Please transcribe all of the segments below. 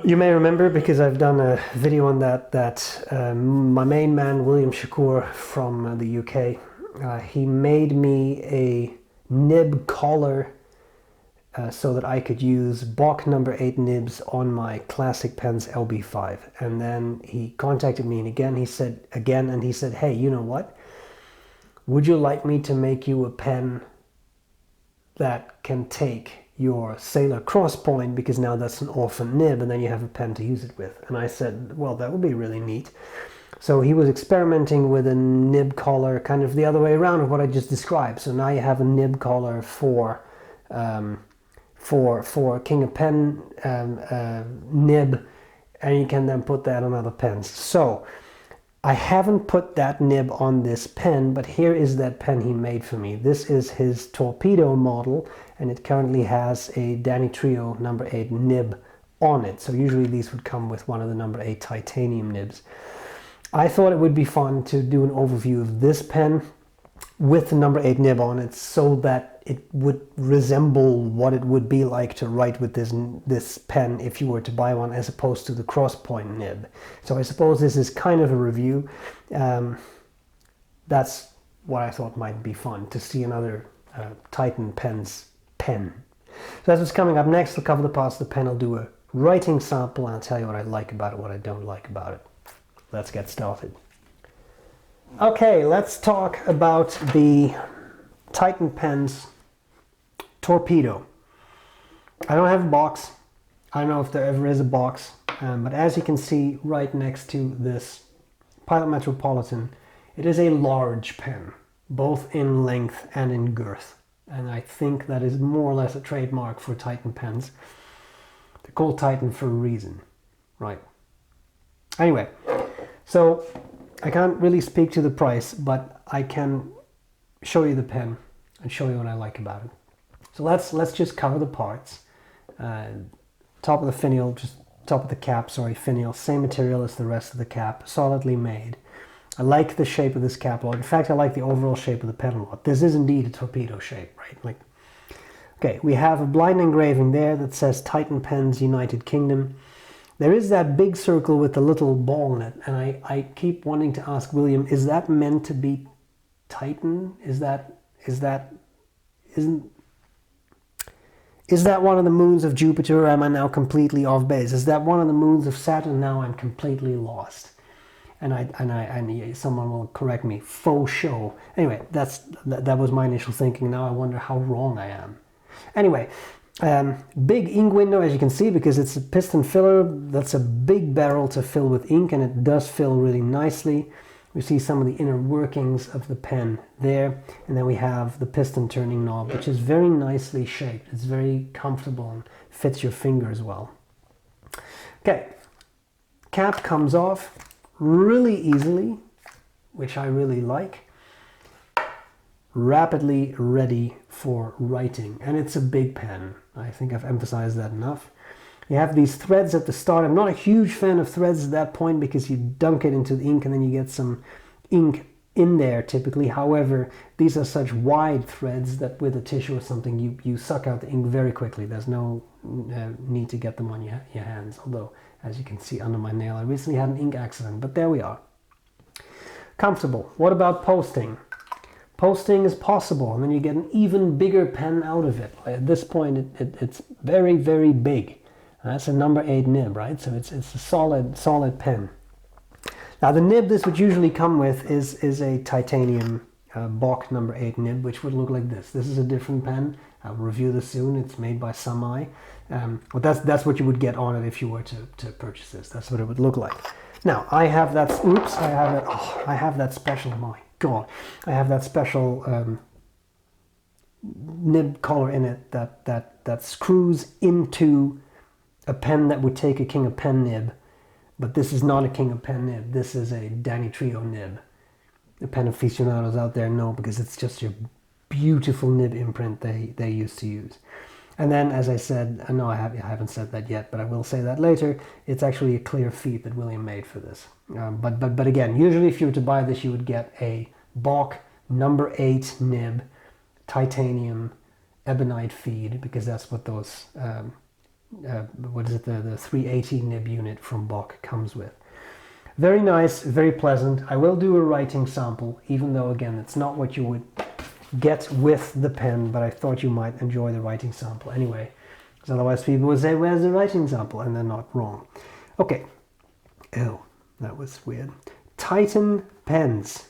You may remember, because I've done a video on that my main man, William Shakur from the UK, he made me a nib collar so that I could use B.R.E number 8 nibs on my classic pens LB5. And then he contacted me and he said, hey, you know what? Would you like me to make you a pen that can take your Sailor cross point, because now that's an orphan nib and then you have a pen to use it with? And I said, well, that would be really neat. So he was experimenting with a nib collar kind of the other way around of what I just described. So now you have a nib collar for King of Pen nib, and you can then put that on other pens. So I haven't put that nib on this pen, but here is that pen he made for me. This is his Torpedo model, and it currently has a Danny Trio number 8 nib on it. So usually these would come with one of the number 8 titanium nibs. I thought it would be fun to do an overview of this pen with the number 8 nib on it, so that it would resemble what it would be like to write with this pen if you were to buy one, as opposed to the cross point nib. So I suppose this is kind of a review. That's what I thought might be fun, to see another Titan pen's pen. So that's what's coming up next. I'll cover the parts of the pen, I'll do a writing sample, and I'll tell you what I like about it, what I don't like about it. Let's get started. Okay, let's talk about the Titan pen's Torpedo. I don't have a box. I don't know if there ever is a box, but as you can see right next to this Pilot Metropolitan, it is a large pen, both in length and in girth. And I think that is more or less a trademark for Titan pens. They're called Titan for a reason, right? Anyway, so I can't really speak to the price, but I can show you the pen and show you what I like about it. So let's just cover the parts. Top of the finial, just top of the cap, sorry, finial, same material as the rest of the cap, solidly made. I like the shape of this cap a lot. In fact, I like the overall shape of the pen a lot. This is indeed a torpedo shape, right? Like, okay, we have a blind engraving there that says Titan Pens United Kingdom. There is that big circle with the little ball in it, and I keep wanting to ask William, is that meant to be Titan? Is that one of the moons of Jupiter, or am I now completely off base? Is that one of the moons of Saturn? Now I'm completely lost. And someone will correct me, faux show. Anyway, that was my initial thinking. Now I wonder how wrong I am. Anyway, big ink window, as you can see, because it's a piston filler. That's a big barrel to fill with ink, and it does fill really nicely. We see some of the inner workings of the pen there, and then we have the piston turning knob, which is very nicely shaped. It's very comfortable and fits your fingers well. Okay, cap comes off really easily, which I really like. Rapidly ready for writing, and it's a big pen. I think I've emphasized that enough. You have these threads at the start. I'm not a huge fan of threads at that point, because you dunk it into the ink and then you get some ink in there typically. However, these are such wide threads that with a tissue or something you suck out the ink very quickly. There's no need to get them on your hands, although as you can see under my nail, I recently had an ink accident, but there we are. Comfortable. What about posting? Posting is possible, and then you get an even bigger pen out of it. At this point it's very, very big. That's a number 8 nib, right? So it's a solid pen. Now the nib this would usually come with is a titanium B.R.E number 8 nib, which would look like this. This is a different pen. I'll review this soon. It's made by Samai. But that's what you would get on it if you were to purchase this. That's what it would look like. Now I have that. Oops! I have that special. My God! I have that special nib collar in it that screws into a pen that would take a King of Pen nib, but this is not a King of Pen nib. This is a Danny Trio nib. The pen aficionados out there know, because it's just your beautiful nib imprint they used to use. And then, as I said, no, I haven't said that yet, but I will say that later. It's actually a clear feed that William made for this. But again, usually if you were to buy this, you would get a B.R.E number 8 nib, titanium, ebonite feed, because that's what those what is it, the 380 nib unit from B.R.E comes with. Very nice, very pleasant. I will do a writing sample, even though again it's not what you would get with the pen, but I thought you might enjoy the writing sample anyway, because otherwise people would say, where's the writing sample? And they're not wrong. Okay. Oh, that was weird. Titan pens.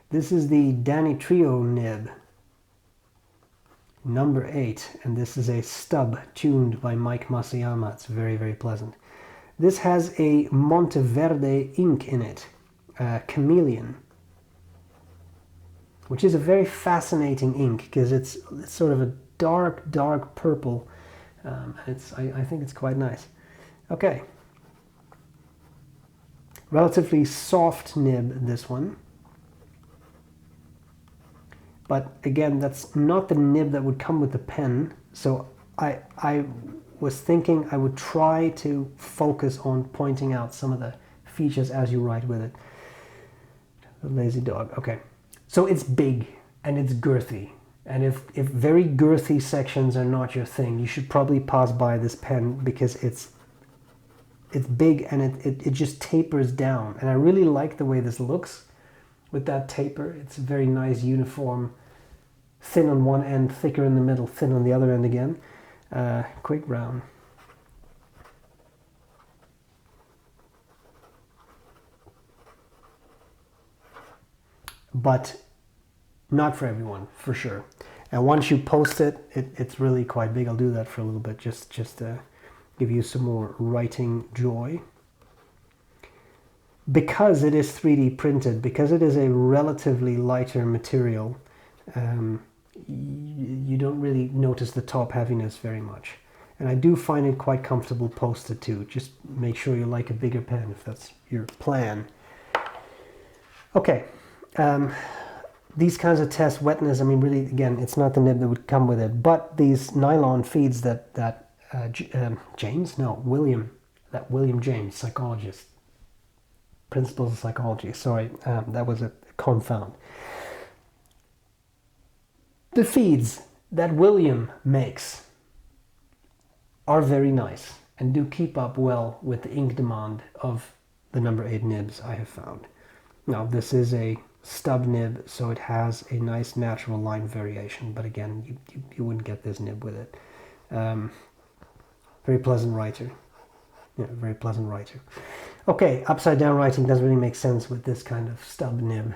This is the Danny Trio nib, number 8, and this is a stub tuned by Mike Masayama. It's very, very pleasant. This has a Monteverde ink in it, Chameleon, which is a very fascinating ink because it's sort of a dark, dark purple. I think it's quite nice. Okay. Relatively soft nib, this one. But again, that's not the nib that would come with the pen. So I was thinking I would try to focus on pointing out some of the features as you write with it. The lazy dog. Okay. So it's big and it's girthy. And if very girthy sections are not your thing, you should probably pass by this pen because it's big and it just tapers down. And I really like the way this looks with that taper. It's a very nice uniform, thin on one end, thicker in the middle, thin on the other end again. Quick brown. But not for everyone, for sure. And once you post it, it's really quite big. I'll do that for a little bit, just to give you some more writing joy. Because it is 3D printed, because it is a relatively lighter material, you don't really notice the top heaviness very much. And I do find it quite comfortable posted too. Just make sure you like a bigger pen if that's your plan. Okay. These kinds of tests, wetness, I mean, really, again, it's not the nib that would come with it, but these nylon feeds that William James, psychologist, principles of psychology, sorry, that was a confound. The feeds that William makes are very nice and do keep up well with the ink demand of the number 8 nibs I have found. Now, this is a stub nib, so it has a nice natural line variation, but again, you wouldn't get this nib with it. Very pleasant writer. Yeah, very pleasant writer. Okay, upside down writing doesn't really make sense with this kind of stub nib.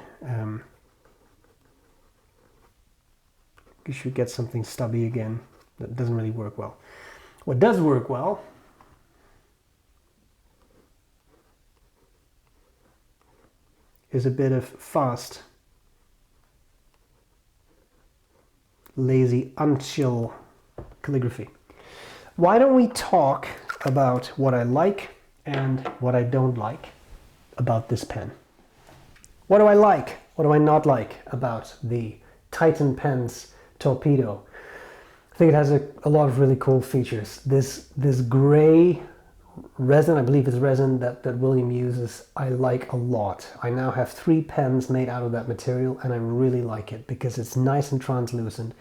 You should get something stubby again. That doesn't really work well. What does work well is a bit of fast, lazy, unchill calligraphy. Why don't we talk about what I like and what I don't like about this pen? What do I like? What do I not like about the Titan Pen's Torpedo? I think it has a lot of really cool features. This gray resin, I believe it's resin that William uses, I like a lot. I now have 3 pens made out of that material and I really like it because it's nice and translucent,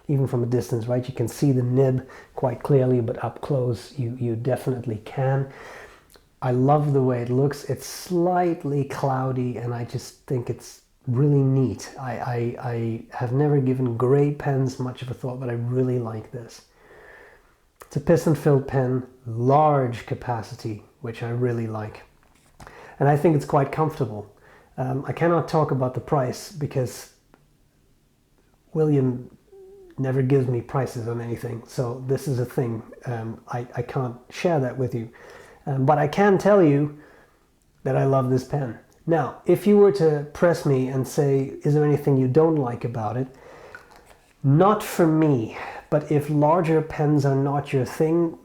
even from a distance, right? You can see the nib quite clearly, but up close you definitely can. I love the way it looks. It's slightly cloudy and I just think it's really neat. I have never given gray pens much of a thought, but I really like this. It's a piston-filled pen, large capacity, which I really like. And I think it's quite comfortable. I cannot talk about the price because William never gives me prices on anything. So this is a thing. I can't share that with you. But I can tell you that I love this pen. Now, if you were to press me and say, is there anything you don't like about it? Not for me. But if larger pens are not your thing,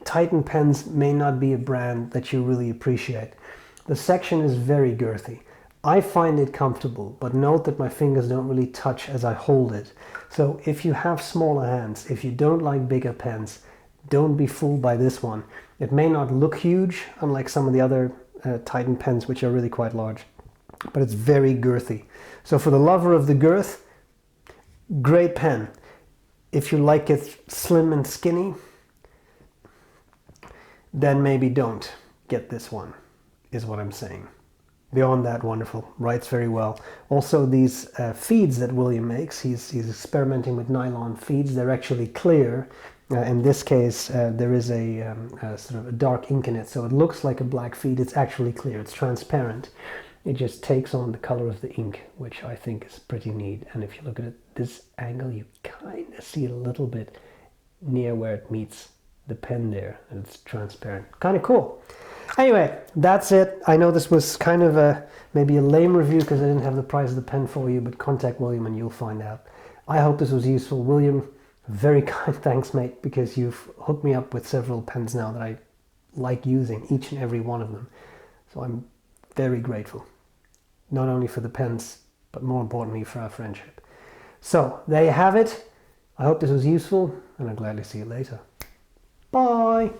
Titan pens may not be a brand that you really appreciate. The section is very girthy. I find it comfortable, but note that my fingers don't really touch as I hold it. So if you have smaller hands, if you don't like bigger pens, don't be fooled by this one. It may not look huge, unlike some of the other Titan pens, which are really quite large, but it's very girthy. So for the lover of the girth, great pen. If you like it slim and skinny, then maybe don't get this one, is what I'm saying. Beyond that, wonderful, writes very well. Also, these feeds that William makes, he's experimenting with nylon feeds. They're actually clear. In this case, there is a sort of a dark ink in it, so it looks like a black feed. It's actually clear, it's transparent. It just takes on the color of the ink, which I think is pretty neat. And if you look at it this angle, you kind of see it a little bit near where it meets the pen there, and it's transparent. Kind of cool. Anyway, that's it. I know this was kind of maybe a lame review because I didn't have the price of the pen for you, but contact William and you'll find out. I hope this was useful. William, very kind thanks, mate, because you've hooked me up with several pens now that I like using, each and every one of them. So I'm very grateful, not only for the pens, but more importantly for our friendship. So there you have it. I hope this was useful, and I'll gladly see you later. Bye.